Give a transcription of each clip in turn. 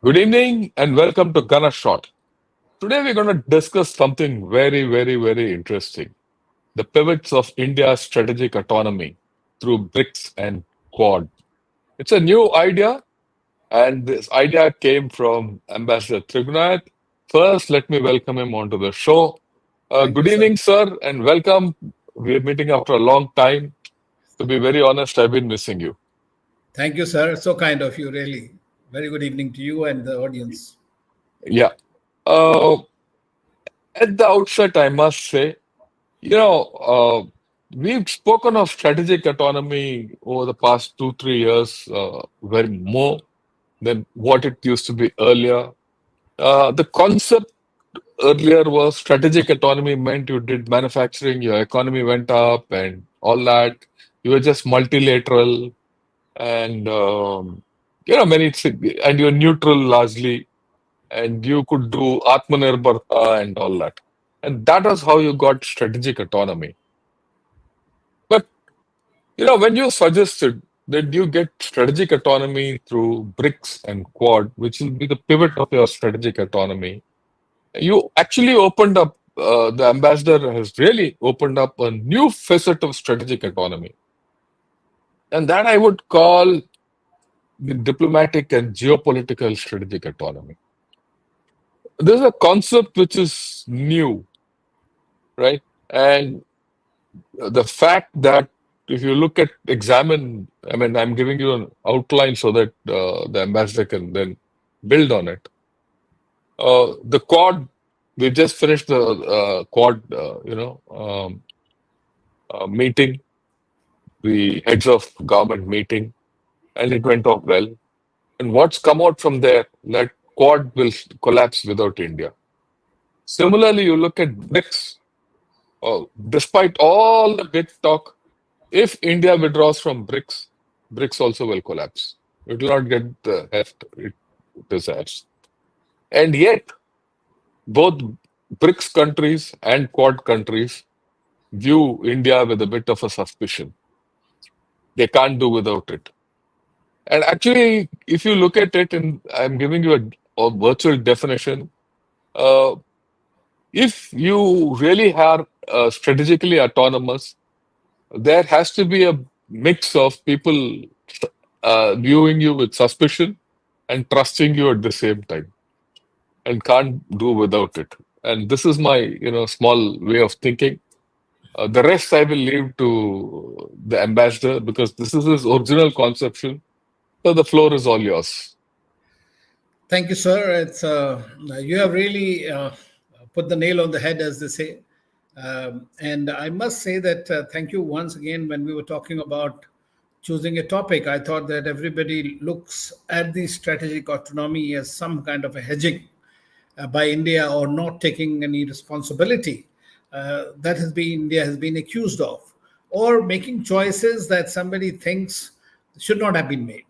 Good evening and welcome to Gunner Shot. Today we're going to discuss something very interesting. The pivots of India's strategic autonomy through BRICS and Quad. It's a new idea, and this idea came from Ambassador TRIGUNAYat. First, let me welcome him onto the show. Thank Good you, sir. evening, sir, and welcome. We're meeting after a long time. To be very honest, I've been missing you. Thank you, sir. So kind of you, really. Very good evening to you and the audience. Yeah. Uh, at the outset, I must say, You know, we've spoken of strategic autonomy over the past 2, 3 years, very more than what it used to be earlier. The concept earlier was strategic autonomy meant you did manufacturing, your economy went up, and all that. You were just multilateral, and many and you're neutral largely, and you could do Atmanirbharta and all that. And that was how you got strategic autonomy. But when you suggested that you get strategic autonomy through BRICS and Quad, which will be the pivot of your strategic autonomy, you actually opened up, the ambassador has really opened up a new facet of strategic autonomy. And that I would call the diplomatic and geopolitical strategic autonomy. This is a concept which is new, right? And the fact that if you look at examine, I mean, I'm giving you an outline so that the ambassador can then build on it. The quad, we just finished the quad, meeting, the heads of government meeting, and it went off well. And what's come out from there, that quad will collapse without India. Similarly, you look at BRICS, despite all the big talk, if India withdraws from BRICS, BRICS also will collapse. It will not get the heft it deserves. And yet, both BRICS countries and Quad countries view India with a bit of a suspicion. They can't do without it. And actually, if you look at it, and I'm giving you a virtual definition, uh, if you really are strategically autonomous, there has to be a mix of people viewing you with suspicion and trusting you at the same time, and can't do without it. And this is my small way of thinking. The rest I will leave to the ambassador because this is his original conception. So the floor is all yours. Thank you, sir. It's you have really put the nail on the head, as they say. And I must say that thank you once again. When we were talking about choosing a topic, I thought that everybody looks at the strategic autonomy as some kind of a hedging by India or not taking any responsibility that has been India has been accused of, or making choices that somebody thinks should not have been made,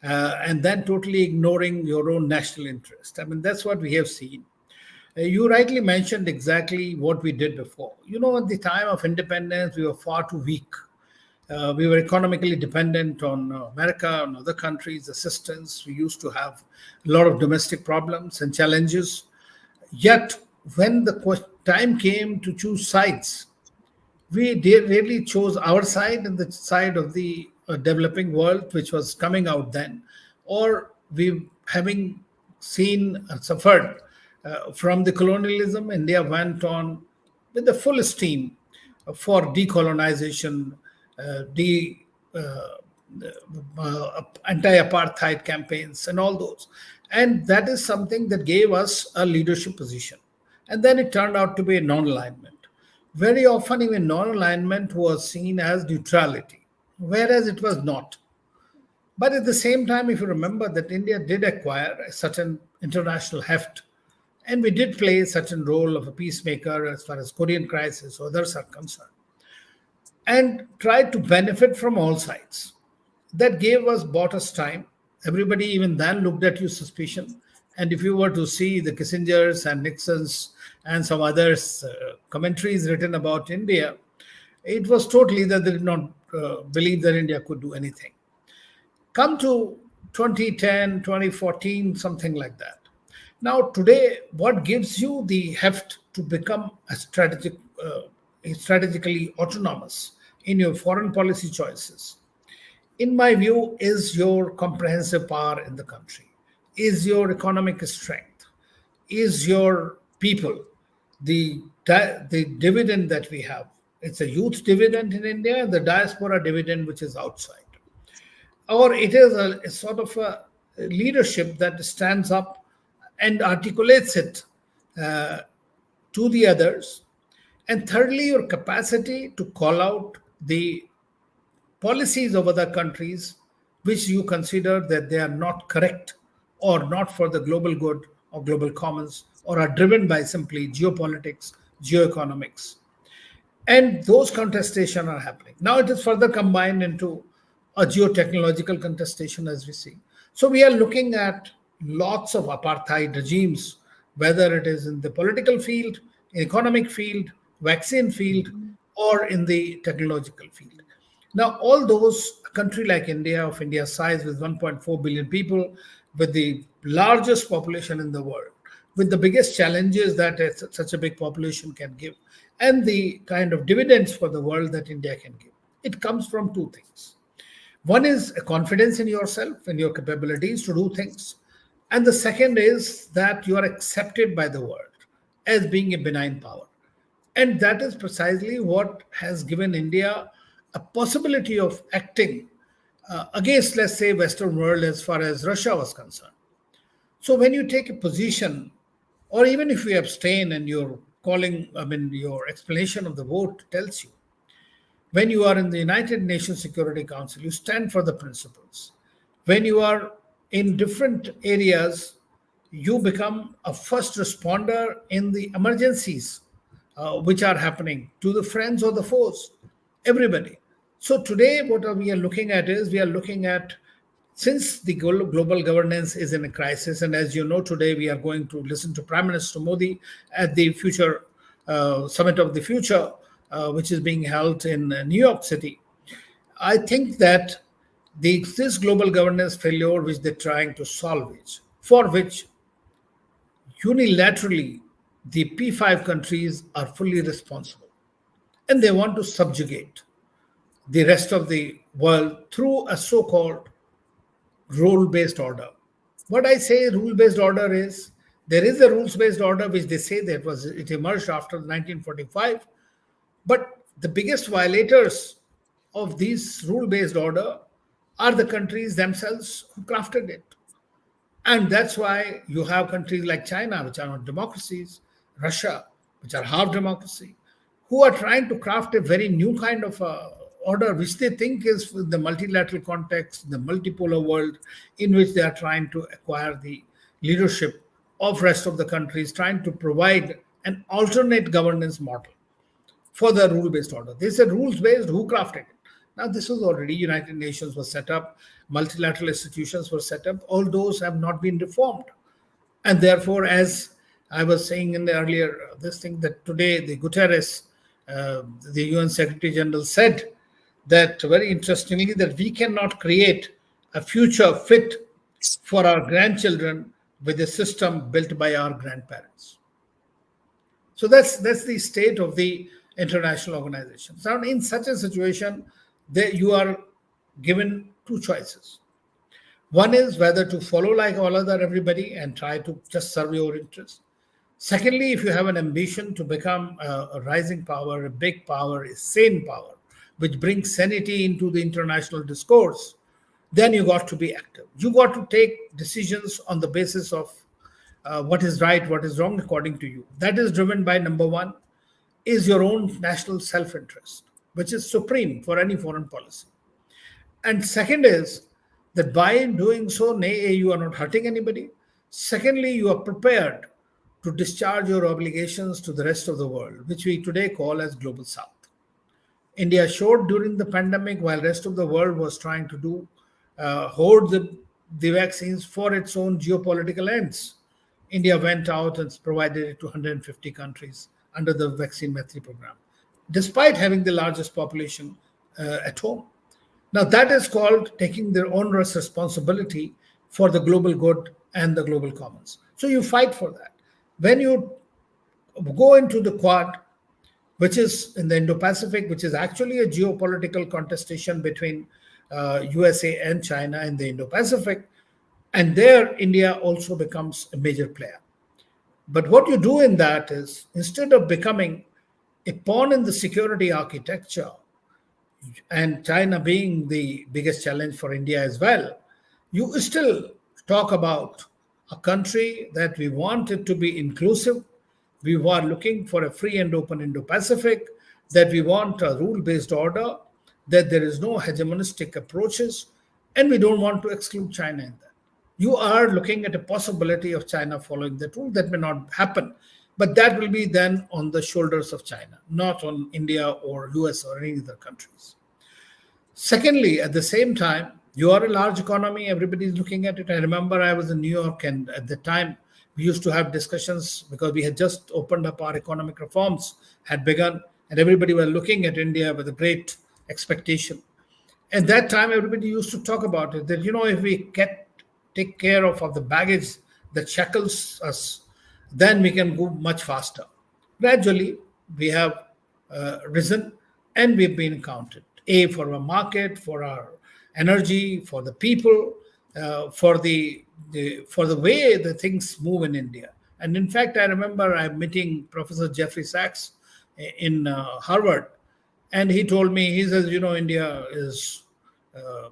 and then totally ignoring your own national interest. I mean, that's what we have seen. You rightly mentioned exactly what we did before. At the time of independence, we were far too weak. We were economically dependent on America and other countries' assistance. We used to have a lot of domestic problems and challenges. Yet, when the time came to choose sides, we did really chose our side and the side of the developing world, which was coming out then, or we having seen suffered from the colonialism. India went on with the full steam for decolonization, de anti-apartheid campaigns, and all those. And that is something that gave us a leadership position. And then it turned out to be a non-alignment. Very often, even non-alignment was seen as neutrality, whereas it was not. But at the same time, if you remember that India did acquire a certain international heft, and we did play a certain role of a peacemaker as far as Korean crisis or others are concerned, and tried to benefit from all sides. That bought us time. Everybody even then looked at you suspicion. And if you were to see the Kissingers and Nixons and some others commentaries written about India, it was totally that they did not believe that India could do anything. Come to 2010, 2014, something like that. Now, today, what gives you the heft to become strategically autonomous in your foreign policy choices, in my view, is your comprehensive power in the country, is your economic strength, is your people, the dividend that we have. It's a youth dividend in India, the diaspora dividend which is outside, or it is a sort of a leadership that stands up and articulates it uh, to the others. And thirdly, your capacity to call out the policies of other countries which you consider that they are not correct or not for the global good or global commons or are driven by simply geopolitics, geoeconomics. And those contestations are happening. Now it is further combined into a geotechnological contestation, as we see. So we are looking at lots of apartheid regimes, whether it is in the political field, economic field, vaccine field, or in the technological field. Now, all those, a country like India, of India's size, with 1.4 billion people, with the largest population in the world, with the biggest challenges that such a big population can give, and the kind of dividends for the world that India can give. It comes from two things. One is a confidence in yourself and your capabilities to do things. And the second is that you are accepted by the world as being a benign power. And that is precisely what has given India a possibility of acting against, let's say, Western world as far as Russia was concerned. So when you take a position, or even if you abstain and your calling, I mean, your explanation of the vote tells you, when you are in the United Nations Security Council, you stand for the principles. When you are in different areas, you become a first responder in the emergencies which are happening to the friends or the foes, everybody. So today, what we are looking at is we are looking at, since the global governance is in a crisis, and as you know, today we are going to listen to Prime Minister Modi at the future Summit of the Future, which is being held in New York City. I think that this global governance failure, which they're trying to salvage, for which unilaterally the P5 countries are fully responsible, and they want to subjugate the rest of the world through a so-called rule-based order. What I say rule-based order is, there is a rules-based order which they say that it emerged after 1945, but the biggest violators of this rule-based order are the countries themselves who crafted it. And that's why you have countries like China, which are not democracies, Russia, which are half democracy, who are trying to craft a very new kind of order, which they think is the multilateral context, the multipolar world, in which they are trying to acquire the leadership of rest of the countries, trying to provide an alternate governance model for the rule-based order. They said rules-based, who crafted it? Now, this was already, United Nations was set up, multilateral institutions were set up. All those have not been reformed. And therefore, as I was saying in the earlier, this thing that today the Guterres, the UN Secretary General, said that very interestingly, that we cannot create a future fit for our grandchildren with a system built by our grandparents. So that's the state of the international organization. So in such a situation, you are given two choices. One is whether to follow like all other everybody and try to just serve your interests. Secondly, if you have an ambition to become a rising power, a big power, a sane power, which brings sanity into the international discourse, then you got to be active. You got to take decisions on the basis of what is right, what is wrong according to you. That is driven by, number one, is your own national self-interest, which is supreme for any foreign policy. And second is that by doing so, nay, you are not hurting anybody. Secondly, you are prepared to discharge your obligations to the rest of the world, which we today call as Global South. India showed during the pandemic, while rest of the world was trying to hoard the vaccines for its own geopolitical ends. India went out and provided it to 150 countries under the Vaccine Maitri program, despite having the largest population at home. Now, that is called taking their onerous responsibility for the global good and the global commons. So you fight for that. When you go into the Quad, which is in the Indo-Pacific, which is actually a geopolitical contestation between USA and China in the Indo-Pacific, and there India also becomes a major player. But what you do in that is, instead of becoming a pawn in the security architecture, and China being the biggest challenge for India as well, you still talk about a country that we want it to be inclusive. We are looking for a free and open Indo Pacific, that we want a rule based order, that there is no hegemonistic approaches, and we don't want to exclude China in that. You are looking at a possibility of China following that rule. That may not happen, but that will be then on the shoulders of China, not on India or US or any other countries. Secondly, at the same time, you are a large economy, everybody is looking at it. I remember I was in New York, and at the time, we used to have discussions because we had just opened up, our economic reforms had begun, and everybody was looking at India with a great expectation. And that time, everybody used to talk about it, that, if we take care of the baggage that shackles us, then we can go much faster. Gradually, we have risen, and we've been counted. For our market, for our energy, for the people, for the way the things move in India. And in fact, I remember I'm meeting Professor Jeffrey Sachs in Harvard, and he told me, he says, India is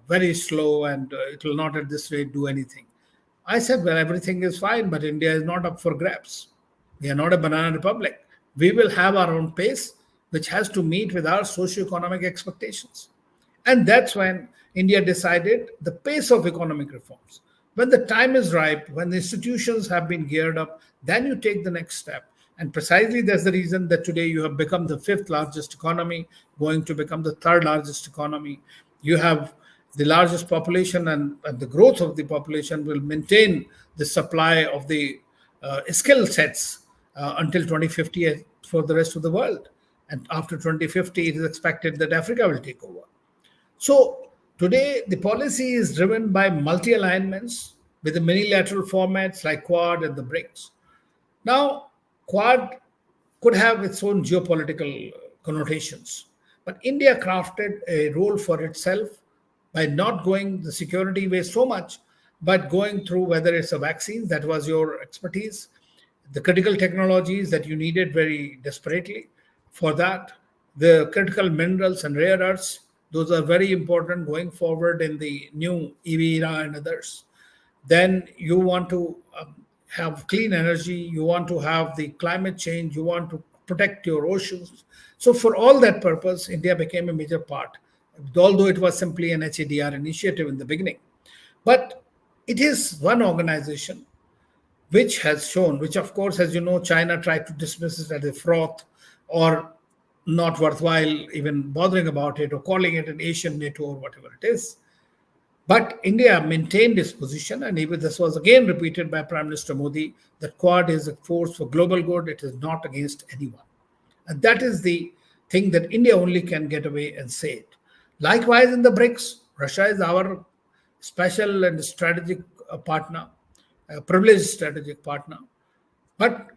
very slow, and it will not at this rate do anything. I said, well, everything is fine, but India is not up for grabs. We are not a banana republic. We will have our own pace, which has to meet with our socio-economic expectations. And that's when India decided the pace of economic reforms. When the time is ripe, when the institutions have been geared up, then you take the next step. And precisely that's the reason that today you have become the fifth largest economy, going to become the third largest economy. You have the largest population, and the growth of the population will maintain the supply of the skill sets until 2050 for the rest of the world. And after 2050, it is expected that Africa will take over. So today, the policy is driven by multi-alignments with the many-lateral formats like Quad and the BRICS. Now, Quad could have its own geopolitical connotations, but India crafted a role for itself by not going the security way so much, but going through, whether it's a vaccine, that was your expertise, the critical technologies that you needed very desperately. For that, the critical minerals and rare earths, those are very important going forward in the new EV era and others. Then you want to have clean energy, you want to have the climate change, you want to protect your oceans. So for all that purpose, India became a major part, although it was simply an HADR initiative in the beginning. But it is one organization which has shown, which of course, as you know, China tried to dismiss it as a froth, or not worthwhile even bothering about it, or calling it an Asian NATO or whatever it is. But India maintained its position, and even this was again repeated by Prime Minister Modi, that Quad is a force for global good, it is not against anyone. And that is the thing that India only can get away and say it. Likewise, in the BRICS, Russia is our special and strategic partner, a privileged strategic partner. But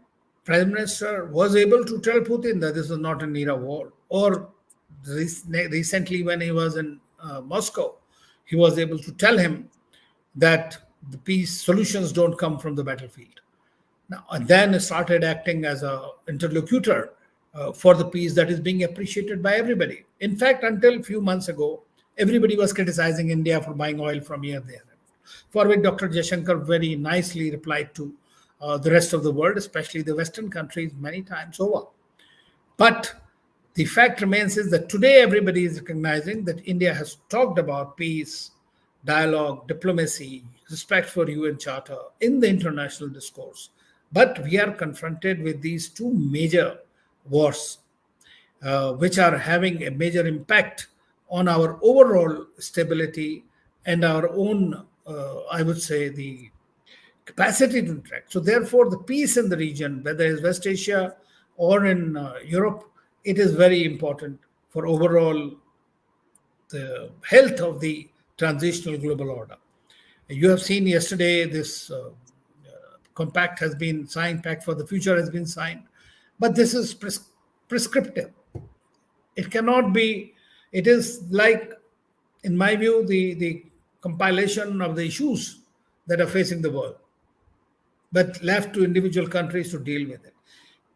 Prime Minister was able to tell Putin that this is not an era war. Or recently, when he was in Moscow, he was able to tell him that the peace solutions don't come from the battlefield. Now, and then started acting as an interlocutor for the peace that is being appreciated by everybody. In fact, until a few months ago, everybody was criticizing India for buying oil from here there, for which Dr. Jaishankar very nicely replied to the rest of the world, especially the Western countries, many times over. But the fact remains is that today everybody is recognizing that India has talked about peace, dialogue, diplomacy, respect for UN Charter in the international discourse. But we are confronted with these two major wars, which are having a major impact on our overall stability and our own, I would say, the capacity to interact. So therefore, the peace in the region, whether it's West Asia or in Europe, it is very important for overall the health of the transitional global order. You have seen yesterday this compact has been signed, Pact for the Future has been signed, but this is prescriptive. It cannot be, it is like, in my view, the compilation of the issues that are facing the world, but left to individual countries to deal with it.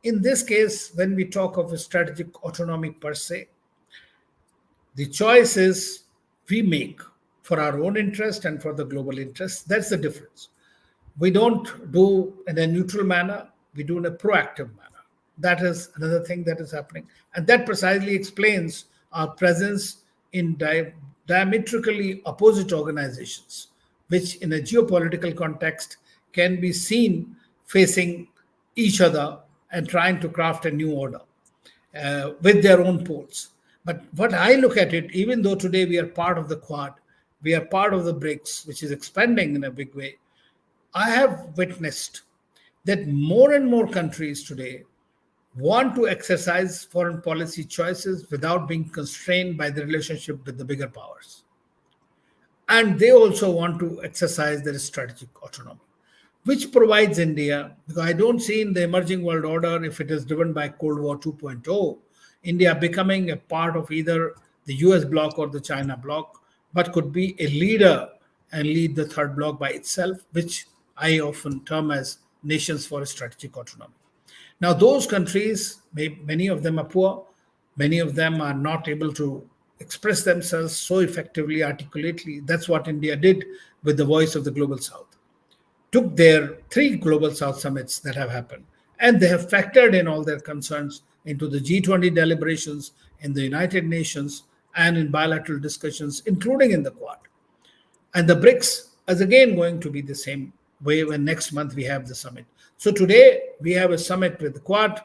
In this case, when we talk of a strategic autonomy per se, the choices we make for our own interest and for the global interest, that's the difference. We don't do in a neutral manner, we do in a proactive manner. That is another thing that is happening. And that precisely explains our presence in diametrically opposite organizations, which in a geopolitical context can be seen facing each other and trying to craft a new order with their own poles. But what I look at it, even though today we are part of the Quad, we are part of the BRICS, which is expanding in a big way, I have witnessed that more and more countries today want to exercise foreign policy choices without being constrained by the relationship with the bigger powers. And they also want to exercise their strategic autonomy, which provides India, because I don't see in the emerging world order, if it is driven by Cold War 2.0, India becoming a part of either the US bloc or the China bloc, but could be a leader and lead the third bloc by itself, which I often term as nations for strategic autonomy. Now, those countries, many of them are poor, many of them are not able to express themselves so effectively, articulately. That's what India did with the Voice of the Global South. Took their three Global South summits that have happened, and they have factored in all their concerns into the G20 deliberations, in the United Nations, and in bilateral discussions, including in the Quad. And the BRICS is again going to be the same way when next month we have the summit. So today we have a summit with the Quad,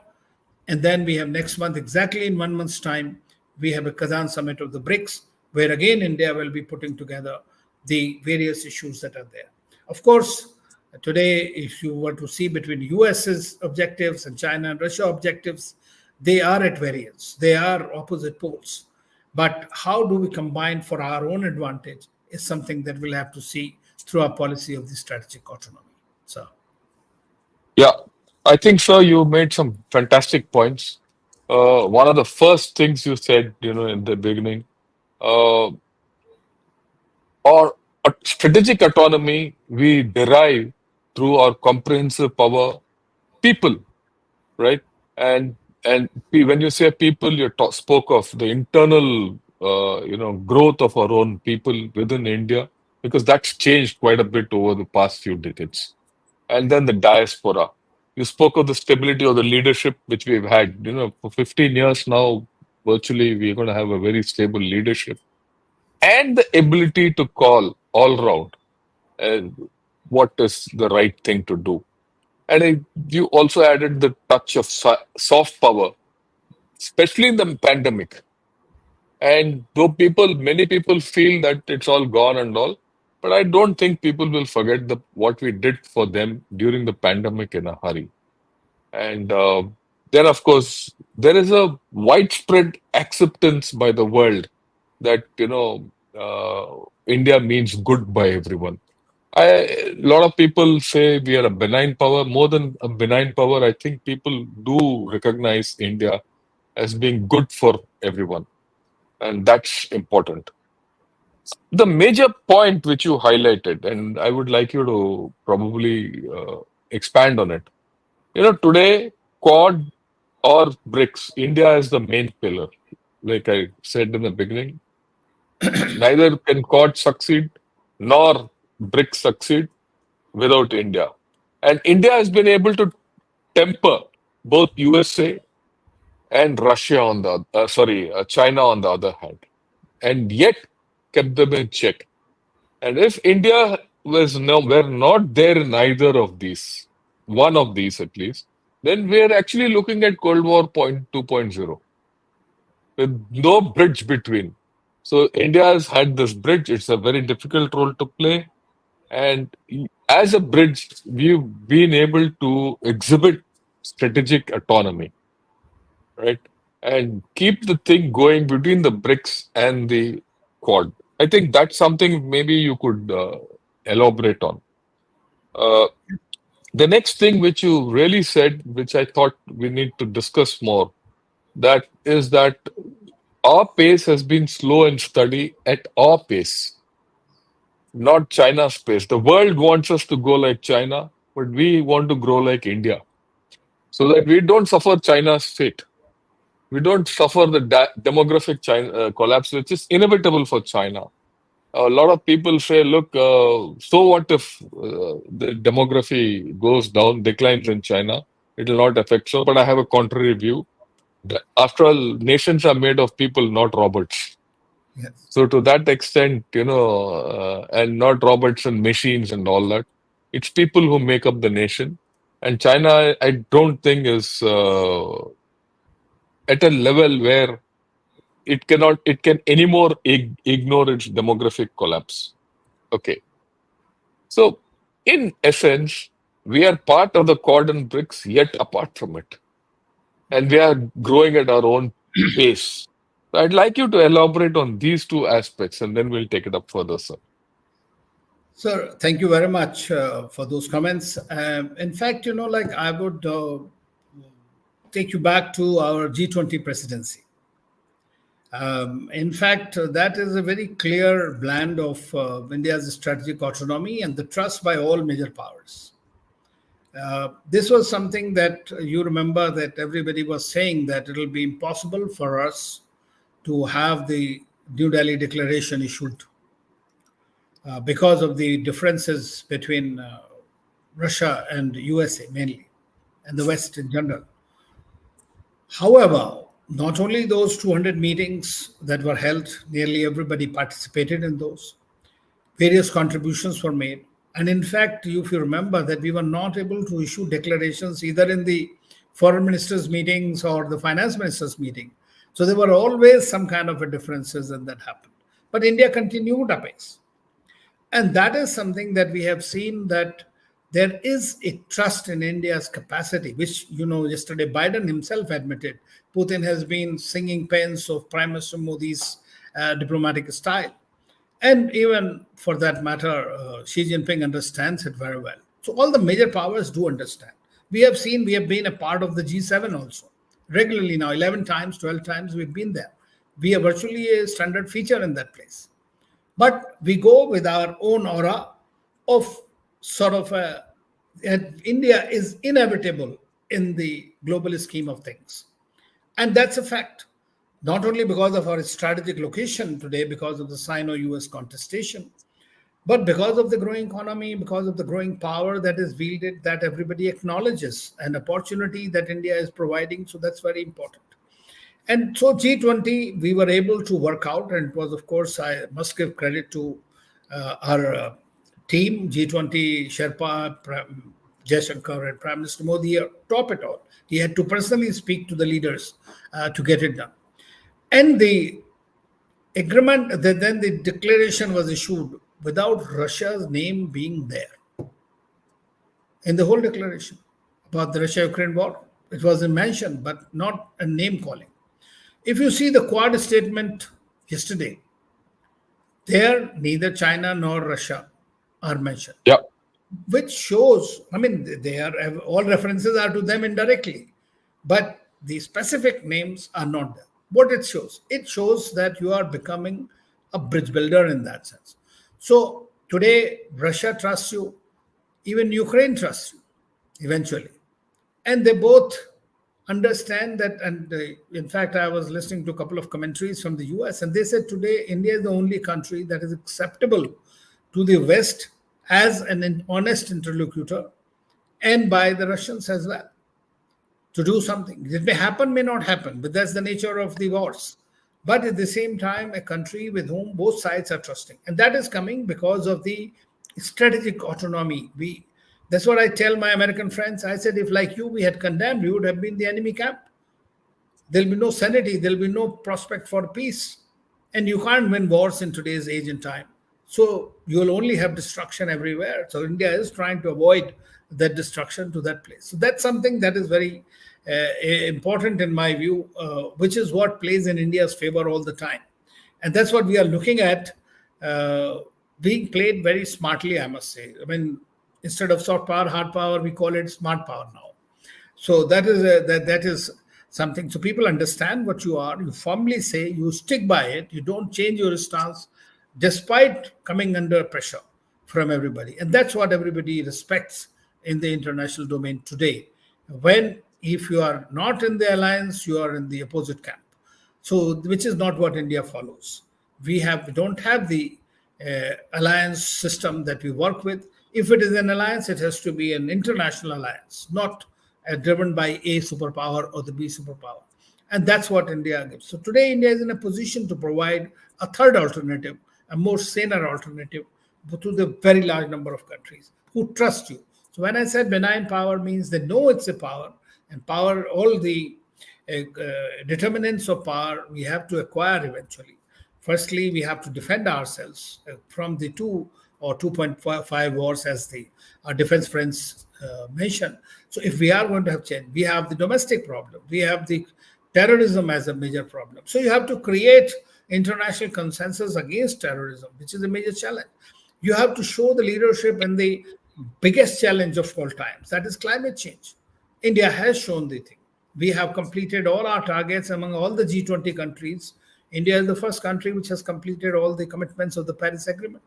and then we have next month, exactly in 1 month's time, we have a Kazan summit of the BRICS, where again India will be putting together the various issues that are there. Of course, today, if you were to see between US's objectives and China and Russia objectives, they are at variance. They are opposite poles. But how do we combine for our own advantage is something that we'll have to see through our policy of the strategic autonomy. So, Yeah, I think, sir, you made some fantastic points. One of the first things you said, in the beginning, uh, or a strategic autonomy we derive through our comprehensive power, people, right? And when you say people, you spoke of the internal, growth of our own people within India, because that's changed quite a bit over the past few decades. And then the diaspora. You spoke of the stability of the leadership which we've had. For 15 years now, virtually, we're going to have a very stable leadership and the ability to call all round what is the right thing to do. And you also added the touch of soft power, especially in the pandemic. And though many people feel that it's all gone and all, but I don't think people will forget what we did for them during the pandemic in a hurry. And then, of course, there is a widespread acceptance by the world that, India means good by everyone. A lot of people say we are a benign power. More than a benign power, I think people do recognize India as being good for everyone. And that's important. The major point which you highlighted, and I would like you to probably expand on it. Today, Quad or BRICS, India is the main pillar. Like I said in the beginning, neither can Quad succeed nor BRICS succeed without India. And India has been able to temper both USA and Russia China on the other hand, and yet kept them in check. And if India were not there in either of these, one of these at least, then we are actually looking at Cold War 2.0 with no bridge between. So India has had this bridge. It's a very difficult role to play. And as a bridge, we've been able to exhibit strategic autonomy, right? And keep the thing going between the BRICS and the Quad. I think that's something maybe you could elaborate on. Uh, the next thing which you really said, which I thought we need to discuss more, that is that our pace has been slow and steady at our pace, not China's pace. The world wants us to go like China, but we want to grow like India so that we don't suffer China's fate. We don't suffer the demographic China, collapse, which is inevitable for China. A lot of people say, look, so what if the demography goes down, declines in China? It will not affect so. But I have a contrary view. After all, nations are made of people, not robots. Yes. So to that extent, and not robots and machines and all that, it's people who make up the nation. And China, I don't think is at a level where it can anymore ignore its demographic collapse. Okay. So, in essence, we are part of the Quad and BRICS, yet apart from it. And we are growing at our own pace. So I'd like you to elaborate on these two aspects and then we'll take it up further, sir. Sir, thank you very much for those comments. In fact, like I would take you back to our G20 presidency. In fact, that is a very clear blend of India's strategic autonomy and the trust by all major powers. This was something that you remember that everybody was saying that it will be impossible for us to have the New Delhi Declaration issued because of the differences between Russia and USA mainly, and the West in general. However, not only those 200 meetings that were held, nearly everybody participated in those. Various contributions were made. And in fact, if you remember that we were not able to issue declarations either in the foreign ministers' meetings or the finance ministers' meeting. So there were always some kind of a differences and that happened. But India continued apace. And that is something that we have seen that there is a trust in India's capacity, which, yesterday Biden himself admitted. Putin has been singing pens of Prime Minister Modi's diplomatic style. And even for that matter, Xi Jinping understands it very well. So all the major powers do understand. We have been a part of the G7 also. Regularly now, 11 times, 12 times we've been there. We are virtually a standard feature in that place. But we go with our own aura of sort of India is inevitable in the global scheme of things. And that's a fact, not only because of our strategic location today, because of the Sino-US contestation, but because of the growing economy, because of the growing power that is wielded, that everybody acknowledges, an opportunity that India is providing. So that's very important. And so G20, we were able to work out, and it was, of course, I must give credit to our team, G20 Sherpa, Jaishankar, and Prime Minister Modi top it all. He had to personally speak to the leaders to get it done. And the agreement, then the declaration was issued without Russia's name being there in the whole declaration about the Russia-Ukraine war. It wasn't mentioned, but not a name calling. If you see the Quad statement yesterday, there neither China nor Russia are mentioned, Yeah. which shows, they are all references are to them indirectly, but the specific names are not there. What it shows that you are becoming a bridge builder in that sense. So today, Russia trusts you, even Ukraine trusts you eventually. And they both understand that. And in fact, I was listening to a couple of commentaries from the US, and they said today India is the only country that is acceptable to the West as an honest interlocutor and by the Russians as well to do something. It may happen, may not happen, but that's the nature of the wars. But at the same time, a country with whom both sides are trusting. And that is coming because of the strategic autonomy. That's what I tell my American friends. I said, if like you, we had condemned, we would have been the enemy camp. There'll be no sanity. There'll be no prospect for peace. And you can't win wars in today's age and time. So you'll only have destruction everywhere. So India is trying to avoid that destruction to that place. So that's something that is very important in my view, which is what plays in India's favor all the time. And that's what we are looking at, uh, being played very smartly, I must say. I mean, instead of soft power, hard power, we call it smart power now. So that is something. So people understand what you are. You firmly say, you stick by it. You don't change your stance, despite coming under pressure from everybody. And that's what everybody respects in the international domain today. When if you are not in the alliance, you are in the opposite camp. So which is not what India follows. We don't have the alliance system that we work with. If it is an alliance, it has to be an international alliance, not driven by A superpower or the B superpower. And that's what India gives. So today, India is in a position to provide a third alternative, a more saner alternative to the very large number of countries who trust you. So when I said benign power, means they know it's a power, and power, all the determinants of power we have to acquire eventually. Firstly, we have to defend ourselves from the 2 or 2.5 wars, as the our defense friends mentioned. So, if we are going to have change, we have the domestic problem, we have the terrorism as a major problem. So, you have to create international consensus against terrorism, which is a major challenge. You have to show the leadership in the biggest challenge of all times, that is climate change. India has shown the thing. We have completed all our targets among all the G20 countries. India is the first country which has completed all the commitments of the Paris Agreement.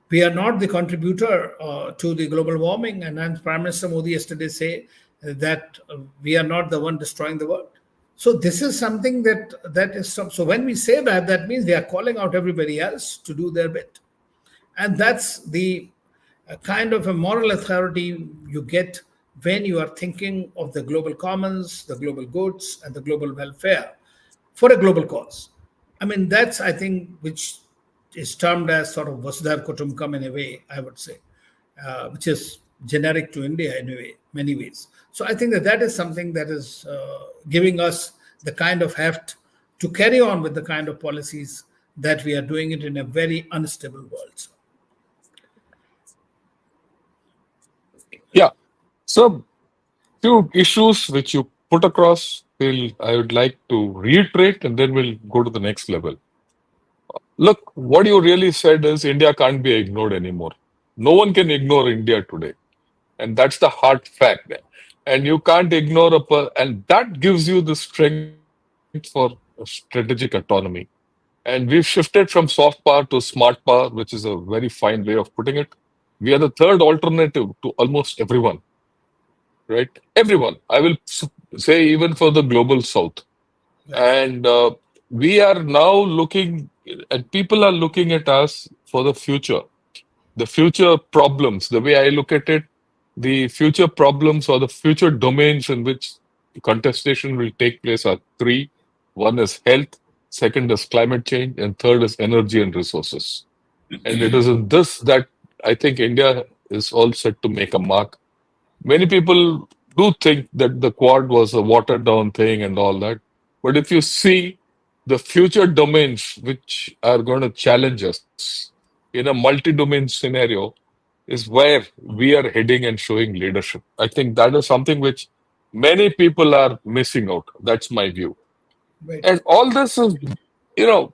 We are not the contributor to the global warming, and as Prime Minister Modi yesterday say that we are not the one destroying the world. So this is something that is so when we say that, that means they are calling out everybody else to do their bit, and that's the kind of a moral authority you get when you are thinking of the global commons, the global goods, and the global welfare for a global cause. I mean, that's, I think, which is termed as sort of Vasudhaiva Kutumbakam in a way, I would say, which is generic to India in a way, many ways. So I think that that is something that is giving us the kind of heft to carry on with the kind of policies that we are doing it in a very unstable world. So, Yeah. So, few issues which you put across, I would like to reiterate, and then we'll go to the next level. Look, what you really said is India can't be ignored anymore. No one can ignore India today. And that's the hard fact. And you can't ignore and that gives you the strength for strategic autonomy. And we've shifted from soft power to smart power, which is a very fine way of putting it. We are the third alternative to almost everyone, right? Everyone. I will say even for the global south. right. And we are now looking, and people are looking at us for the future problems. The way I look at it, the future problems or the future domains in which contestation will take place are three. One is health, second is climate change, and third is energy and resources. And it is in this that I think India is all set to make a mark. Many people do think that the Quad was a watered down thing and all that. But if you see the future domains which are going to challenge us in a multi domain scenario, is where we are heading and showing leadership. I think that is something which many people are missing out. That's my view. Right. And all this is, you know,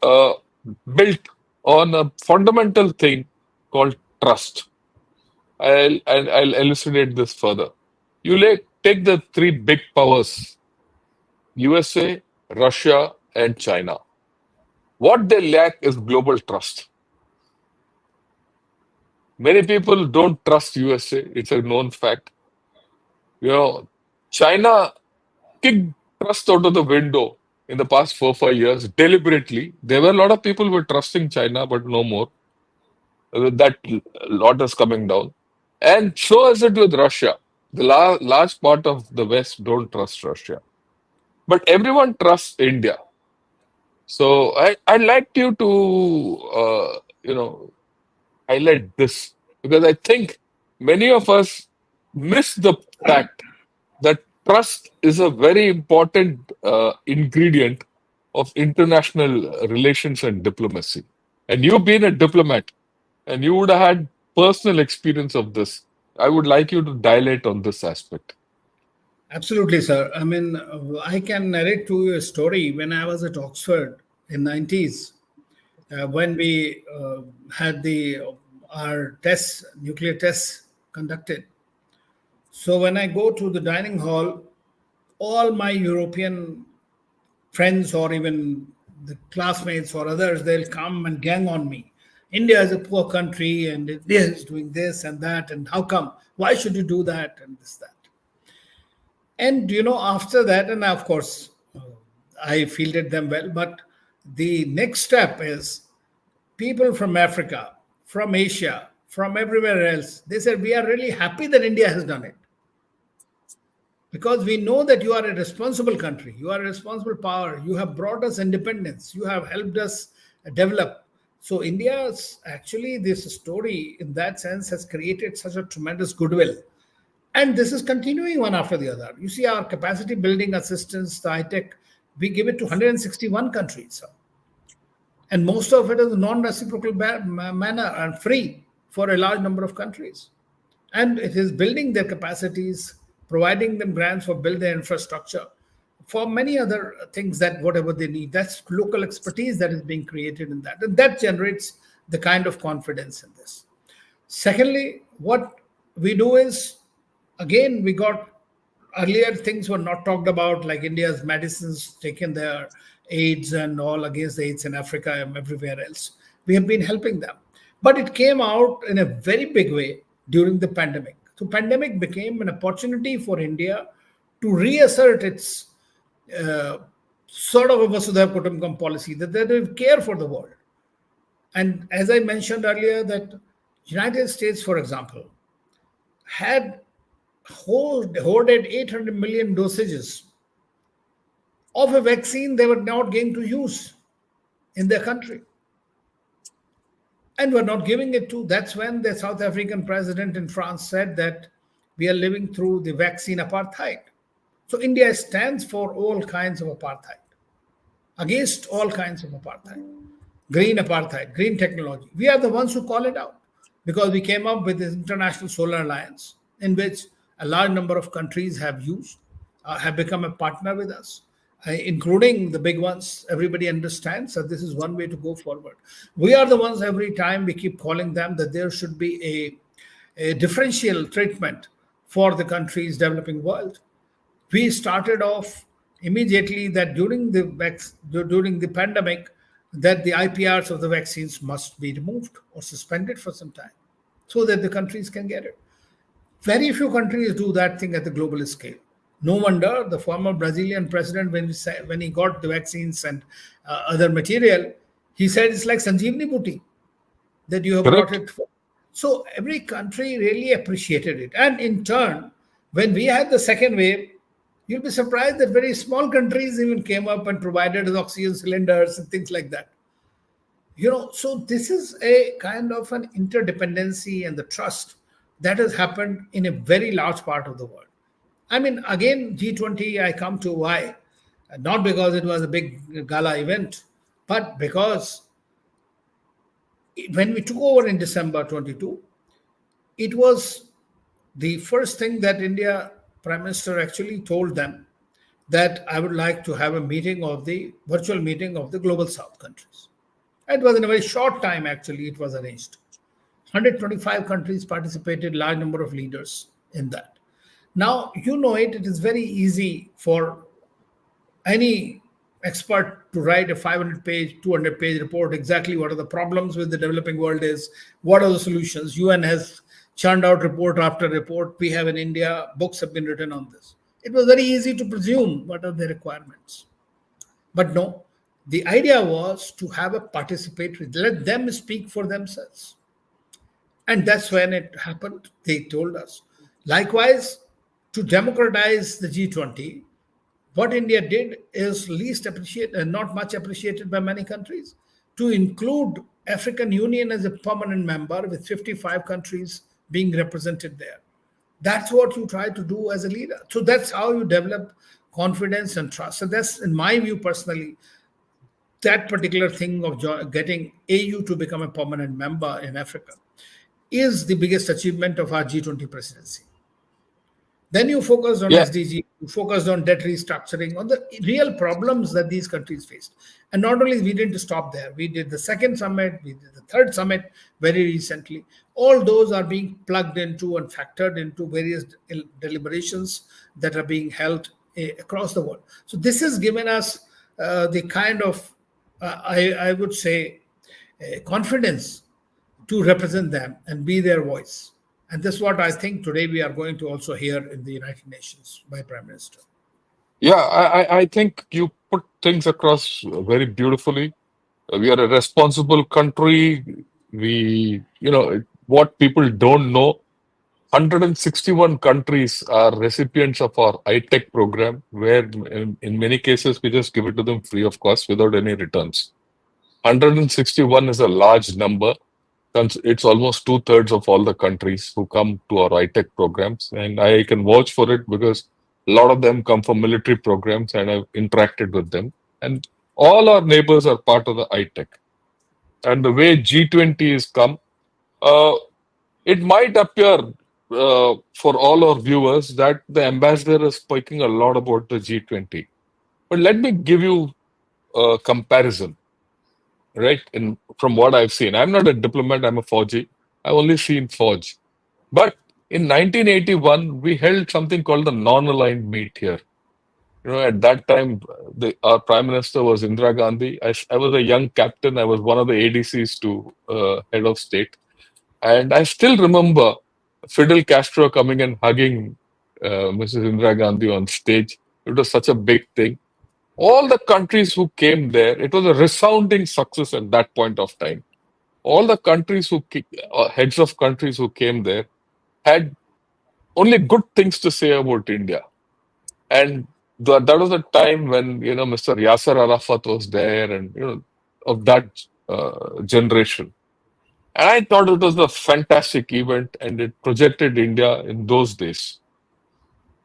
uh, built on a fundamental thing called trust. I'll elucidate this further. Take the three big powers, USA, Russia, and China. What they lack is global trust. Many people don't trust USA. It's a known fact. You know, China kicked trust out of the window in the past 4 5 years deliberately. There were a lot of people who were trusting China, but no more. That lot is coming down. And so is it with Russia. The large part of the West don't trust Russia. But everyone trusts India. So I'd like you to, highlight this because I think many of us miss the fact that trust is a very important ingredient of international relations and diplomacy. And you've been a diplomat and you would have had personal experience of this. I would like you to dilate on this aspect. Absolutely, sir. I mean, I can narrate to you a story. When I was at Oxford, in 90s when we had our tests, nuclear tests conducted. So when I go to the dining hall, all my European friends or even the classmates or others, they'll come and gang on me. India is a poor country and India is doing this and that, and how come? Why should you do that and this, that? And after that, and of course, I fielded them well, but the next step is people from Africa, from Asia, from everywhere else, they said, we are really happy that India has done it. Because we know that you are a responsible country, you are a responsible power, you have brought us independence, you have helped us develop. So India's actually this story in that sense has created such a tremendous goodwill. And this is continuing one after the other. You see our capacity building assistance, the high-tech, we give it to 161 countries. And most of it is non-reciprocal manner and free for a large number of countries. And it is building their capacities, providing them grants for build their infrastructure, for many other things that whatever they need. That's local expertise that is being created in that. And that generates the kind of confidence in this. Secondly, what we do is, again, we got earlier things were not talked about, like India's medicines taking their AIDS and all against the AIDS in Africa and everywhere else. We have been helping them. But it came out in a very big way during the pandemic. So pandemic became an opportunity for India to reassert its sort of a Vasudhaiva Kutumbakam policy, that they care for the world. And as I mentioned earlier, that United States, for example, had hoarded 800 million dosages of a vaccine they were not going to use in their country. And were not giving it to. That's when the South African president in France said that we are living through the vaccine apartheid. So India stands for all kinds of apartheid, against all kinds of apartheid, green technology. We are the ones who call it out because we came up with this International Solar Alliance in which a large number of countries have become a partner with us, including the big ones. Everybody understands that this is one way to go forward. We are the ones every time we keep calling them that there should be a differential treatment for the countries developing world. We started off immediately that during the pandemic that the IPRs of the vaccines must be removed or suspended for some time so that the countries can get it. Very few countries do that thing at the global scale. No wonder the former Brazilian president, when he got the vaccines and other material, he said it's like Sanjeevani Booty that you have brought Correct. it for. So every country really appreciated it. And in turn, when we had the second wave, you'll be surprised that very small countries even came up and provided us oxygen cylinders and things like that. So this is a kind of an interdependency and the trust that has happened in a very large part of the world. I mean, again, G20, I come to why. Not because it was a big gala event, but because when we took over in December 22, it was the first thing that India Prime Minister actually told them that I would like to have a virtual meeting of the Global South countries. It was in a very short time, actually, it was arranged. 125 countries participated, large number of leaders in that. Now, it is very easy for any expert to write a 500-page, 200-page report exactly what are the problems with the developing world is, what are the solutions. UN has churned out report after report. We have in India, books have been written on this. It was very easy to presume what are the requirements. But no, the idea was to have a participatory, let them speak for themselves. And that's when it happened. They told us. Likewise, to democratize the G20, what India did is least appreciated and not much appreciated by many countries, to include African Union as a permanent member with 55 countries being represented there. That's what you try to do as a leader. So that's how you develop confidence and trust. So that's, in my view personally, that particular thing of getting AU to become a permanent member in Africa is the biggest achievement of our G20 presidency. Then you focused on Yeah, SDG, you focused on debt restructuring, on the real problems that these countries faced. And not only we didn't stop there, we did the second summit, we did the third summit very recently. All those are being plugged into and factored into various deliberations that are being held across the world. So this has given us the kind of, I would say, confidence to represent them and be their voice. And this is what I think today we are going to also hear in the United Nations by Prime Minister. yeah. I think you put things across very beautifully. We are a responsible country. What people don't know, 161 countries are recipients of our iTech program, where in many cases we just give it to them free of cost without any returns. 161 is a large number. It's almost two-thirds of all the countries who come to our iTech programs, and I can vouch for it because a lot of them come from military programs, and I've interacted with them. And all our neighbors are part of the iTech. And the way G20 is come, uh, it might appear for all our viewers that the ambassador is speaking a lot about the G20. But let me give you a comparison, right? From what I've seen, I'm not a diplomat, I'm a Fauji. I've only seen Fauj. But in 1981, we held something called the non-aligned meet here. At that time, our prime minister was Indira Gandhi. I was a young captain. I was one of the ADCs to head of state. And I still remember Fidel Castro coming and hugging Mrs. Indira Gandhi on stage. It was such a big thing. All the countries who came there, it was a resounding success at that point of time. All the countries heads of countries who came there had only good things to say about India. And that was a time when, Mr. Yasser Arafat was there and, of that generation. And I thought it was a fantastic event and it projected India in those days.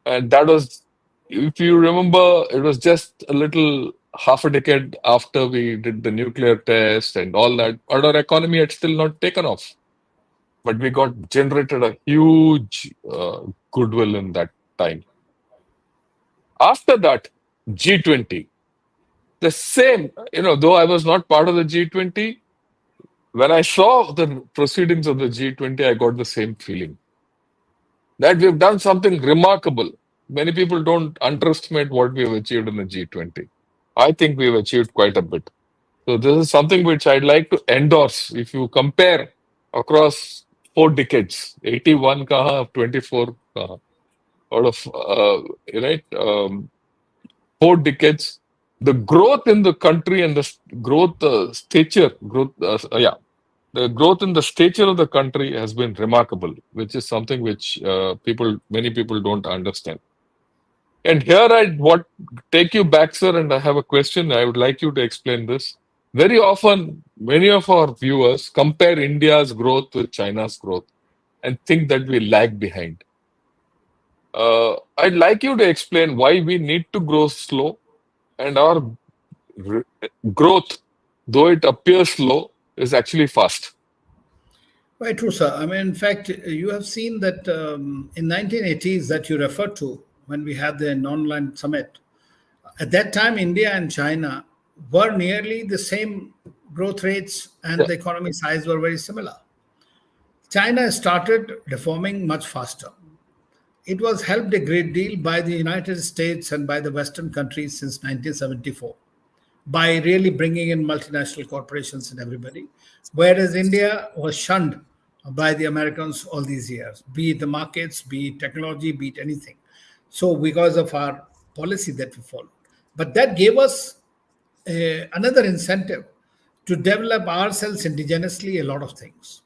And that was, if you remember, it was just a little half a decade after we did the nuclear test and all that. But our economy had still not taken off. But we got generated a huge goodwill in that time. After that, G20, the same, though I was not part of the G20, when I saw the proceedings of the G20, I got the same feeling that we've done something remarkable. Many people don't underestimate what we have achieved in the G20. I think we've achieved quite a bit. So this is something which I'd like to endorse. If you compare across 4 decades, 81 kaha, 24 kaha, out of, right, 4 decades, the growth in the country and the growth stature, the growth in the stature of the country has been remarkable, which is something which many people don't understand. And here I what take you back, sir, and I have a question. I would like you to explain this. Very often, many of our viewers compare India's growth with China's growth and think that we lag behind. I'd like you to explain why we need to grow slow and our r- growth, though it appears slow, is actually fast. Quite true, sir. I mean, in fact, you have seen that in 1980s that you referred to when we had the non-aligned summit. At that time, India and China were nearly the same growth rates and Yeah. the economy size were very similar. China started reforming much faster. It was helped a great deal by the United States and by the Western countries since 1974 by really bringing in multinational corporations and everybody, whereas India was shunned by the Americans all these years, be it the markets, be it technology, be it anything. So, because of our policy that we followed. But that gave us another incentive to develop ourselves indigenously a lot of things.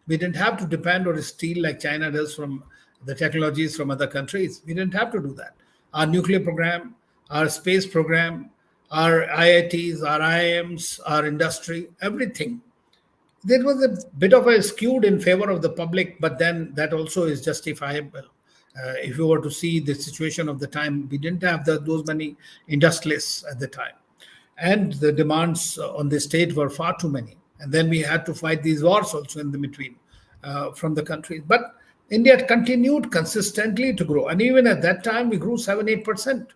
We didn't have to depend or steal like China does from the technologies from other countries. We didn't have to do that. Our nuclear program, our space program, our IITs, our IIMs, our industry, everything. There was a bit of a skewed in favor of the public, but then that also is justifiable. If you were to see the situation of the time, we didn't have those many industrialists at the time. And the demands on the state were far too many. And then we had to fight these wars also in the between from the countries. But India continued consistently to grow. And even at that time, we grew 7 8%.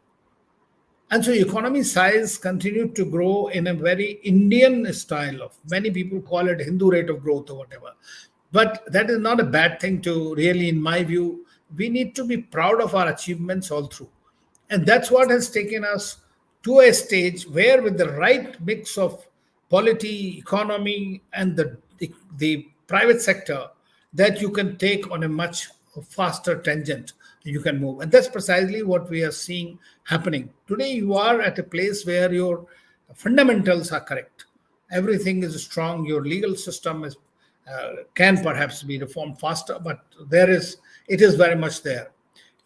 And so economy size continued to grow in a very Indian style of many people call it Hindu rate of growth or whatever. But that is not a bad thing to really, in my view. We need to be proud of our achievements all through. And that's what has taken us to a stage where, with the right mix of polity, economy, and the private sector, that you can take on a much faster tangent, you can move. And that's precisely what we are seeing happening. Today, you are at a place where your fundamentals are correct. Everything is strong. Your legal system is can perhaps be reformed faster, but it is very much there.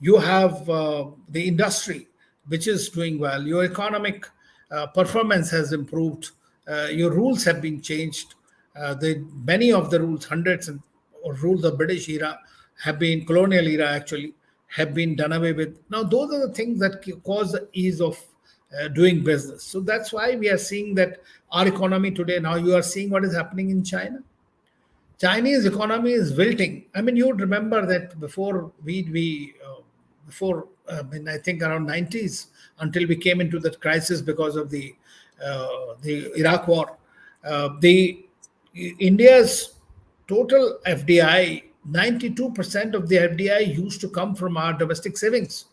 You have the industry, which is doing well. Your economic performance has improved. Your rules have been changed. Many of the rules, hundreds and or rules of British era, have been colonial era actually, have been done away with. Now, those are the things that cause the ease of doing business. So that's why we are seeing that our economy today. Now you are seeing what is happening in China. Chinese economy is wilting. I mean, you would remember that before before I think around 90s, until we came into that crisis because of the Iraq war, the India's total FDI, 92% of the FDI used to come from our domestic savings.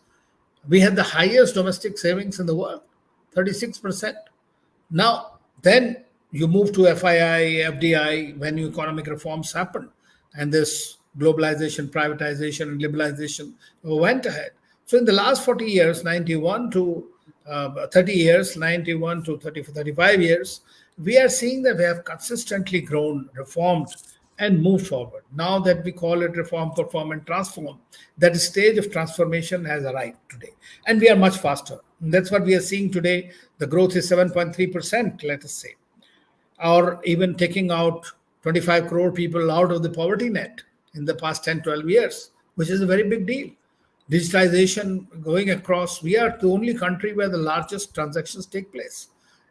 We had the highest domestic savings in the world, 36%. Now, then you move to FII, FDI when economic reforms happened, and this globalization, privatization, and liberalization went ahead. So, in the last 40 years, 91 to 30 years, 91 to 30, 35 years, we are seeing that we have consistently grown, reformed, and moved forward. Now that we call it reform, perform, and transform, that stage of transformation has arrived today. And we are much faster. And that's what we are seeing today. The growth is 7.3%, let us say, or even taking out 25 crore people out of the poverty net in the past 10, 12 years, which is a very big deal. Digitalization going across, we are the only country where the largest transactions take place.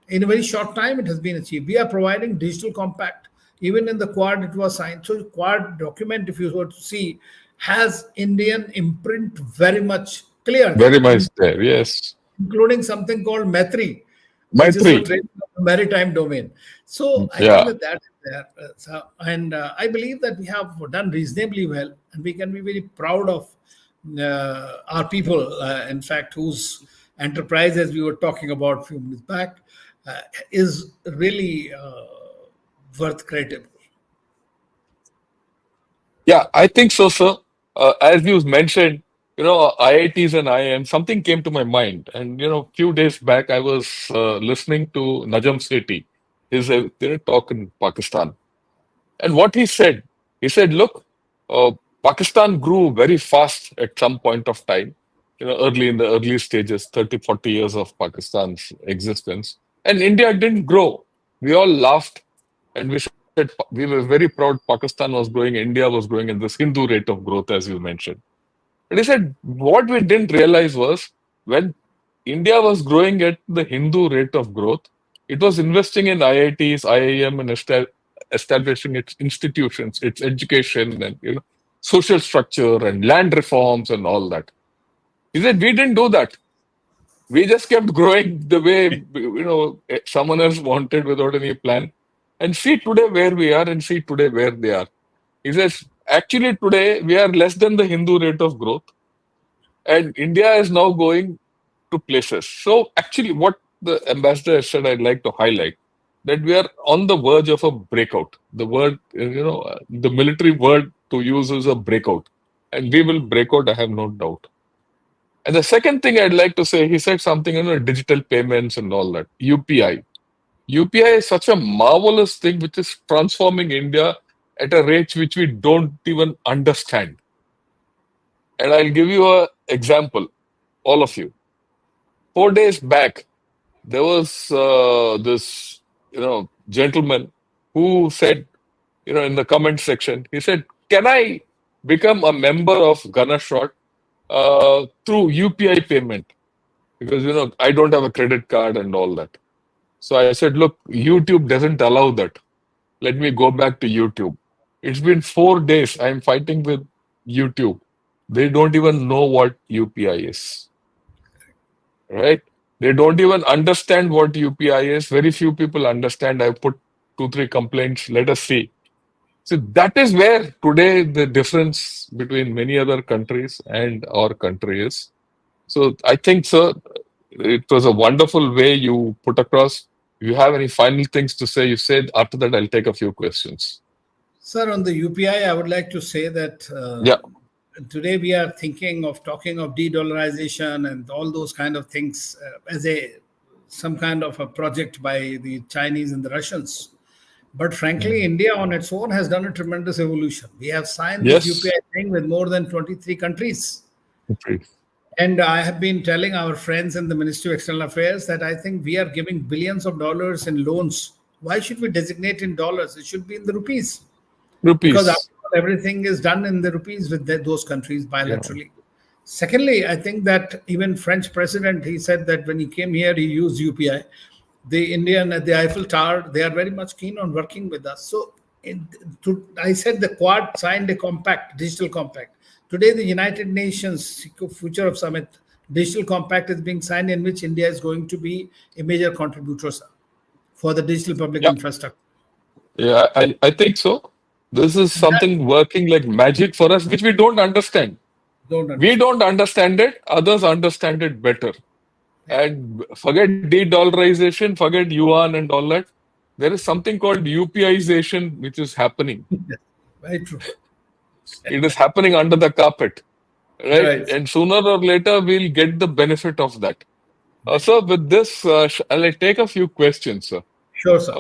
In a very short time, it has been achieved. We are providing digital compact. Even in the Quad, it was signed. So, Quad document, if you were to see, has Indian imprint very much clear Very there, much there. Yes. including something called Maitri, which is for Maitri. trade in the maritime domain. So I think Yeah. that is there. And I believe that we have done reasonably well, and we can be very proud of our people, in fact, whose enterprise, as we were talking about a few minutes back, is really worth creditable. Yeah, I think so, sir. As you mentioned, IITs and IIM, something came to my mind. And, few days back, I was listening to Najam Sethi. He's a talk in Pakistan. And what he said, look, Pakistan grew very fast at some point of time, early in the early stages, 30, 40 years of Pakistan's existence. And India didn't grow. We all laughed and we said we were very proud Pakistan was growing, India was growing in this Hindu rate of growth, as you mentioned. And he said, what we didn't realize was when India was growing at the Hindu rate of growth, it was investing in IITs, IIM, and establishing its institutions, its education, and social structure and land reforms and all that. He said we didn't do that. We just kept growing the way someone else wanted without any plan. And see today where we are, and see today where they are. He says actually today we are less than the Hindu rate of growth, and India is now going to places. So actually, what the ambassador has said, I'd like to highlight that we are on the verge of a breakout. The word, the military word to use is a breakout, and we will break out. I have no doubt. And the second thing I'd like to say, he said something, digital payments and all that. UPI. UPI is such a marvelous thing which is transforming India at a rate which we don't even understand. And I'll give you an example, all of you. 4 days back, there was this, gentleman who said, in the comment section, he said, "Can I become a member of Ganashot through UPI payment? Because I don't have a credit card and all that." So I said, "Look, YouTube doesn't allow that. Let me go back to YouTube." It's been 4 days. I'm fighting with YouTube. They don't even know what UPI is, right? They don't even understand what UPI is. Very few people understand. I put 2, 3 complaints. Let us see. So that is where today the difference between many other countries and our country is. So I think, sir, it was a wonderful way you put across. If you have any final things to say, you said. After that, I'll take a few questions. Sir, on the UPI, I would like to say that Yeah. today we are thinking of talking of de-dollarization and all those kind of things as a some kind of a project by the Chinese and the Russians. But frankly, Mm. India on its own has done a tremendous evolution. We have signed this Yes. UPI thing with more than 23 countries. Okay. And I have been telling our friends in the Ministry of External Affairs that I think we are giving billions of dollars in loans. Why should we designate in dollars? It should be in the rupees, because Rupees. after all, everything is done in the rupees with those countries Yeah. bilaterally. Secondly, I think that even French president, he said that when he came here, he used UPI. The Indian, the Eiffel Tower, they are very much keen on working with us. So I said the Quad signed a compact, digital compact. Today, the United Nations Future of Summit digital compact is being signed, in which India is going to be a major contributor, sir, for the digital public Yeah. infrastructure. Yeah. I think so. This is That something working like magic for us, which we don't understand. don't We understand. don't understand it. Others understand it better. Yeah. And forget de-dollarization, forget yuan and all that. There is something called UPIization, which is happening. Yes. Very true. It is happening under the carpet, right? Right. And sooner or later, we'll get the benefit of that. Right. Sir, with this, I'll take a few questions, sir. Sure, sir.